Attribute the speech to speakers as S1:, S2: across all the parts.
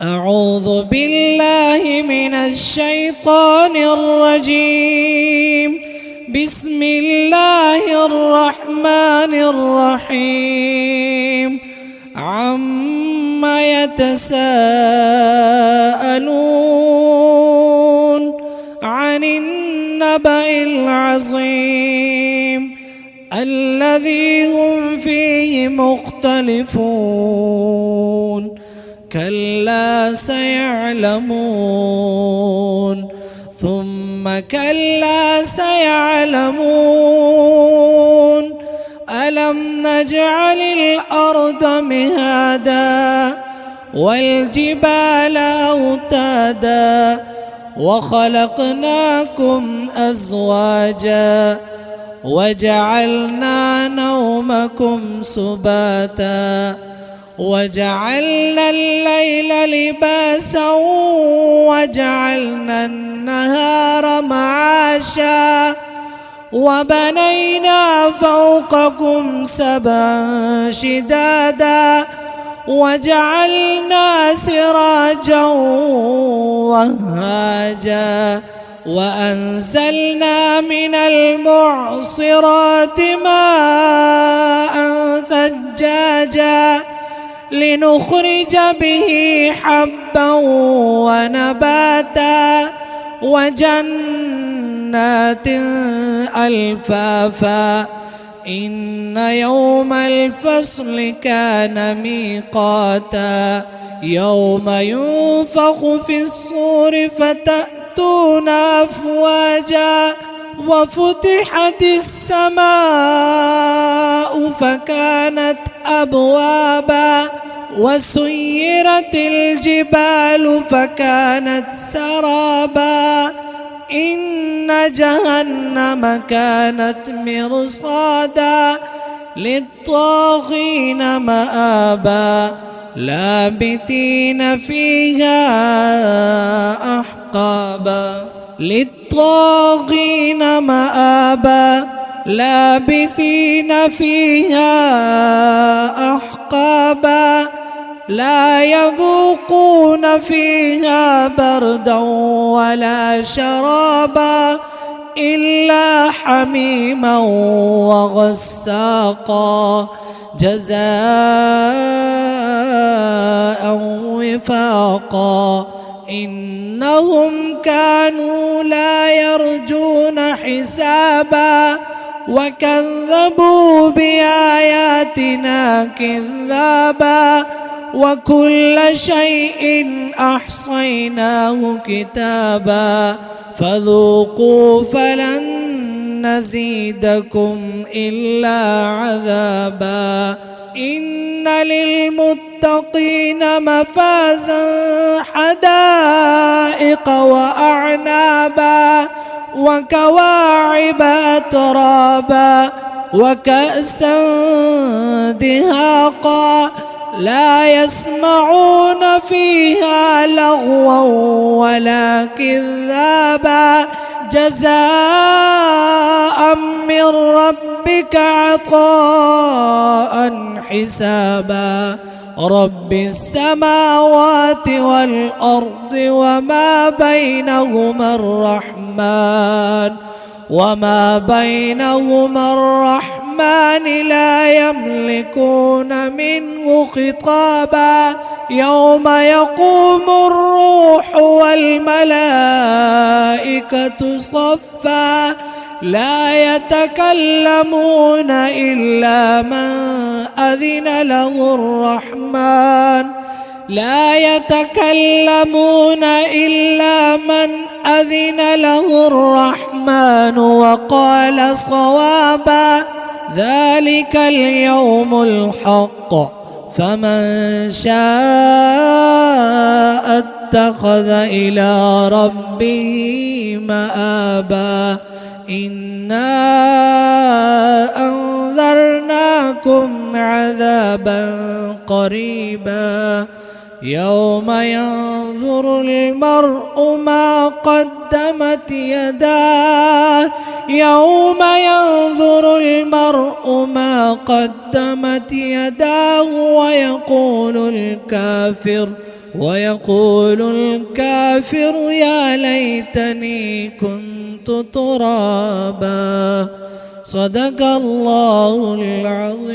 S1: أعوذ بالله من الشيطان الرجيم. بسم الله الرحمن الرحيم. عما يتساءلون عن النبأ العظيم الذي هم فيه مختلفون. كلا سيعلمون ثم كلا سيعلمون. ألم نجعل الأرض مهادا والجبال أوتادا وخلقناكم أزواجا وجعلنا نومكم سباتا وجعلنا الليل لباسا وجعلنا النهار معاشا وبنينا فوقكم سبعا شدادا وجعلنا سراجا وهاجا وأنزلنا من المعصرات ماء ثجاجا لنخرج به حبا ونباتا وجنات ألفافا. إن يوم الفصل كان ميقاتا يوم ينفخ في الصور فتأتون أفواجا وفتحت السماء فكانت أبوابا وسيرت الجبال فكانت سرابا. إن جهنم كانت مرصادا للطاغين مآبا لابثين فيها أحقابا. للطاغين مآبا لابثين فيها أحقابا لا يذوقون فيها بردا ولا شرابا إلا حميما وغساقا جزاء وفاقا. إنهم كانوا لا يرجون حسابا وكذبوا بآياتنا كذابا وكل شيء أحصيناه كتابا فذوقوا فلن نزيدكم إلا عذابا. إن للمتقين مفازا حدائق وأعنابا وكواعب أترابا وكأسا دهاقا لا يسمعون فيها لغوا ولا كذابا جزاء من ربك عطاء حسابا. رب السماوات والأرض وما بينهما الرحمن لا يملكون منه خطابا. يوم يقوم الروح والملائكة صفا لا يتكلمون إلا من أذن له الرحمن وقال صوابا. ذلك اليوم الحق فمن شاء اتخذ إلى ربه مآبا. إنا أنذرناكم عذابا قريبا يوم ينظر المرء ما قدمت يداه ويقول الكافر ويقول الكافر يا ليتني كنت ترابا. صدق الله العظيم.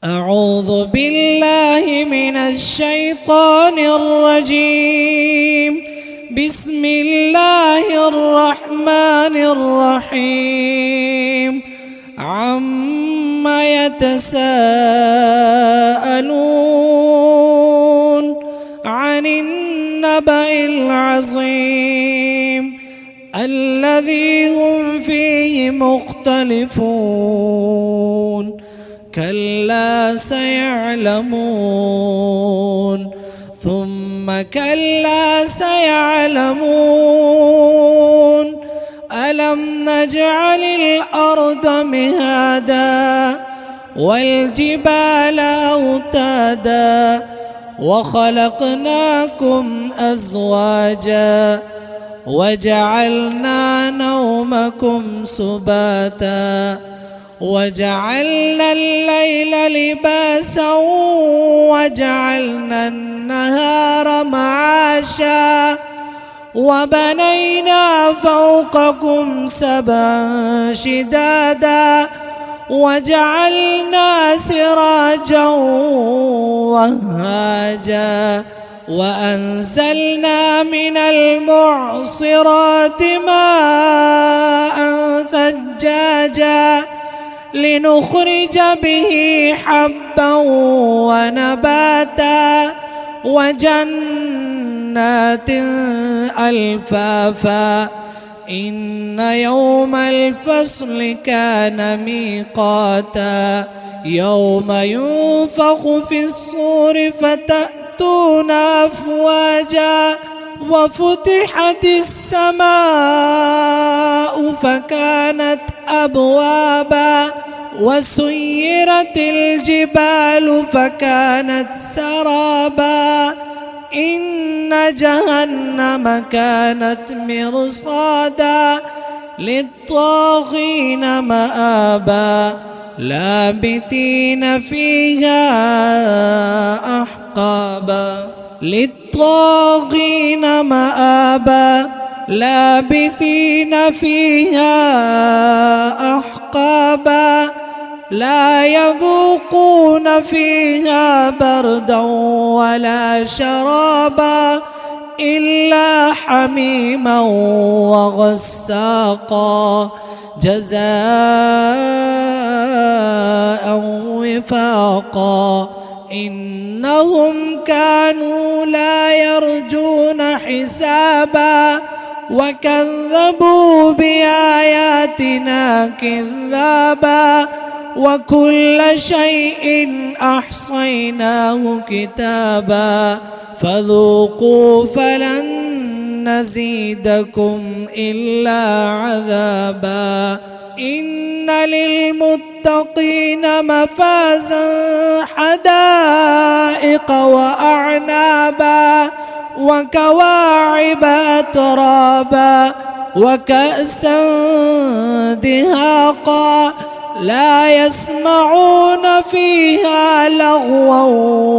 S1: أعوذ بالله من الشيطان الرجيم. بسم الله الرحمن الرحيم. عما يتساءلون عن النبأ العظيم الذي هم فيه مختلفون. كلا سيعلمون ثم كلا سيعلمون. ألم نجعل الأرض مهادا والجبال أوتادا وخلقناكم أزواجا وجعلنا نومكم سباتا وجعلنا الليل لباسا وجعلنا النهار معاشا وبنينا فوقكم سبعا شدادا وجعلنا سراجا وهاجا وأنزلنا من المعصرات ماء ثجاجا لنخرج به حبا ونباتا وجنات ألفافا. إن يوم الفصل كان ميقاتا. يوم ينفخ في الصور فتأتون أفواجا وفتحت السماء فكانت أبوابا وسيرت الجبال فكانت سرابا. إن جهنم كانت مرصادا للطاغين مآبا لابثين فيها أحقابا. للطاغين مآبا لابثين فيها أحقابا لا يذوقون فيها بردا ولا شرابا إلا حميما وغساقا جزاء وفاقا. إنهم كانوا لا يرجون حسابا وكذبوا بآياتنا كذابا وكل شيء أحصيناه كتابا فذوقوا فلن نزيدكم إلا عذابا. إن للمتقين مفازا حدائق وأعنابا وكواعب أترابا وكأسا دهاقا لا يسمعون فيها لغوا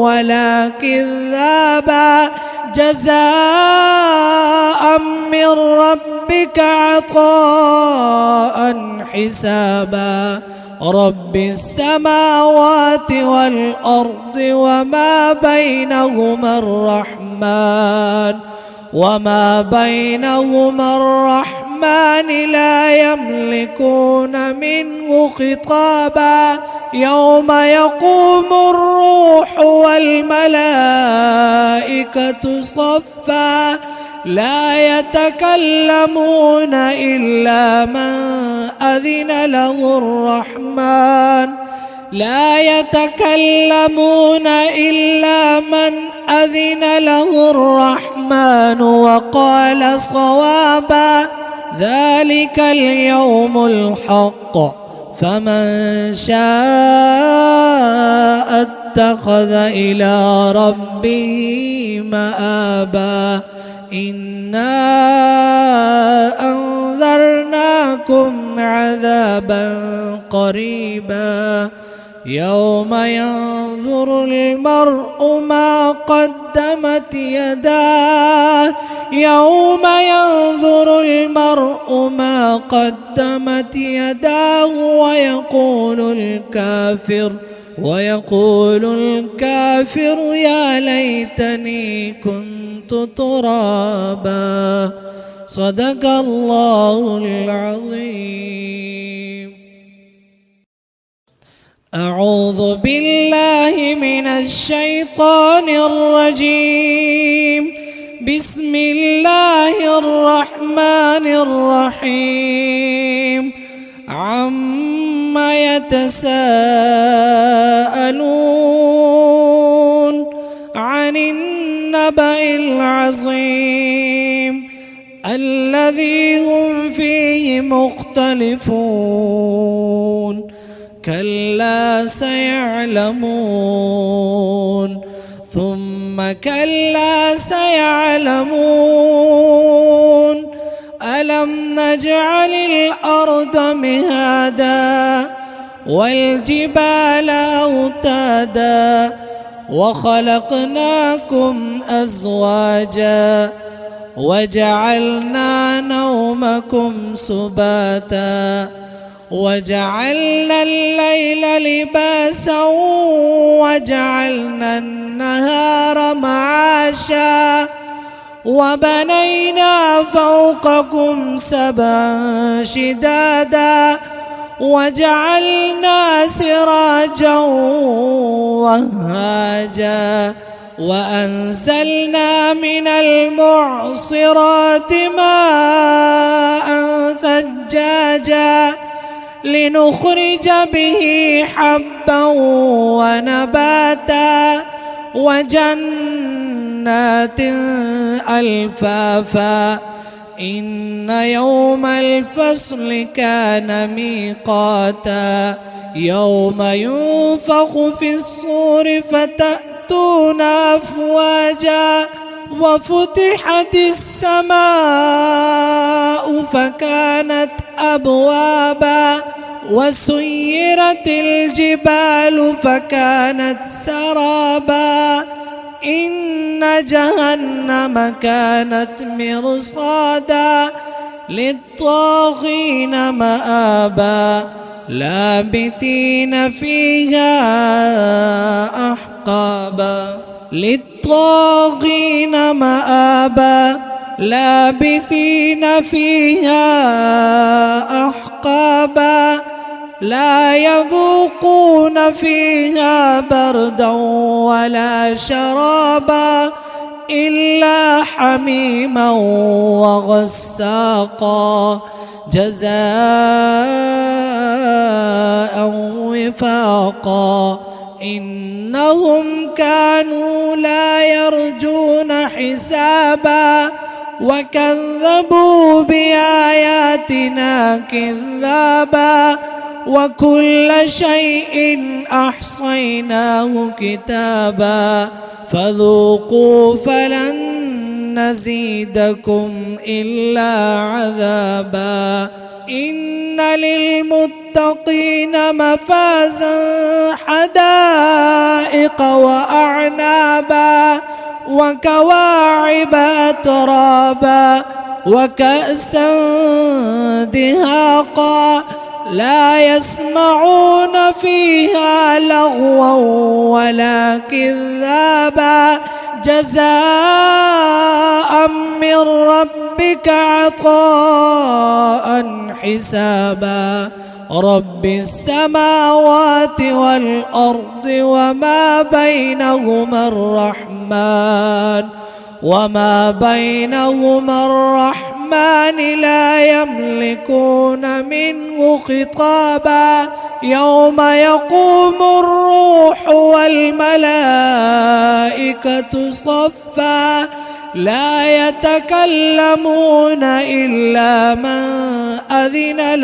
S1: ولا كذابا جزاء من ربك عطاء حسابا. رب السماوات والأرض وما بينهما الرحمن لا يملكون منه خطابا. يوم يقوم الروح والملائكة صفا لا يتكلمون إلا من أذن له الرحمن وقال صوابا. ذلك اليوم الحق فمن شاء اتخذ إلى ربه مآبا. إنا أنذرناكم عذابا قريبا يوم ينظر المرء ما قدمت يداه يوم ينظر المرء ما قدمت يداه ويقول الكافر يا ليتني كنت ترابا. صدق الله العظيم. أعوذ بالله من الشيطان الرجيم. بسم الله الرحمن الرحيم. عما يتساءلون عن النبأ العظيم الذي هم فيه مختلفون. كلا سيعلمون ثم كلا سيعلمون. ألم نجعل الأرض مهادا والجبال أوتادا وخلقناكم أزواجا وجعلنا نومكم سباتا وجعلنا الليل لباسا وجعلنا النهار معاشا وبنينا فوقكم سبعا شدادا وجعلنا سراجا وهاجا وأنزلنا من المعصرات ماء ثجاجا لنخرج به حبا ونباتا وجنات ألفافا. إن يوم الفصل كان ميقاتا. يوم ينفخ في الصور فتأتون أفواجا وفتحت السماء فكانت أبوابا وسيرت الجبال فكانت سرابا. إن جهنم كانت مرصادا للطاغين مآبا لابثين فيها أحقابا. للطاغين مآبا لابثين فيها أحقابا لا يذوقون فيها بردا ولا شرابا إلا حميما وغساقا جزاء وفاقا. إنهم كانوا لا يرجون حسابا وكذبوا بآياتنا كذابا وكل شيء أحصيناه كتابا فذوقوا فلن نزيدكم إلا عذابا. إن للمتقين مفازا حدائق وأعنابا وكواعب أترابا وكأسا دهاقا لا يسمعون فيها لغوا ولا كذابا جزاء من ربك عطاء حسابا. رب السماوات والأرض وما بينهما الرحمن لا يملكون منه خطابا. يوم يقوم الروح والملائكة صفا لا يتكلمون إلا من أذن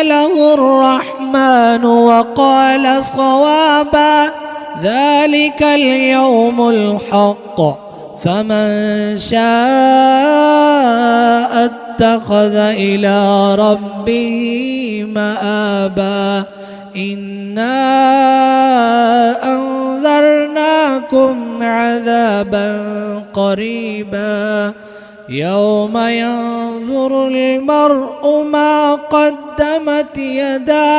S1: له الرحمن وقال صوابا. ذلك اليوم الحق فمن شاء اتخذ إلى ربه مآبا إنا أنذرناكم عذابا قريبا يوم ينظر المرء ما قدمت يداه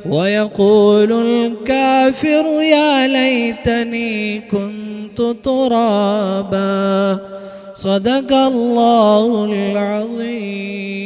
S1: ويقول الكافر يا ليتني كنت ترابا. صدق الله العظيم.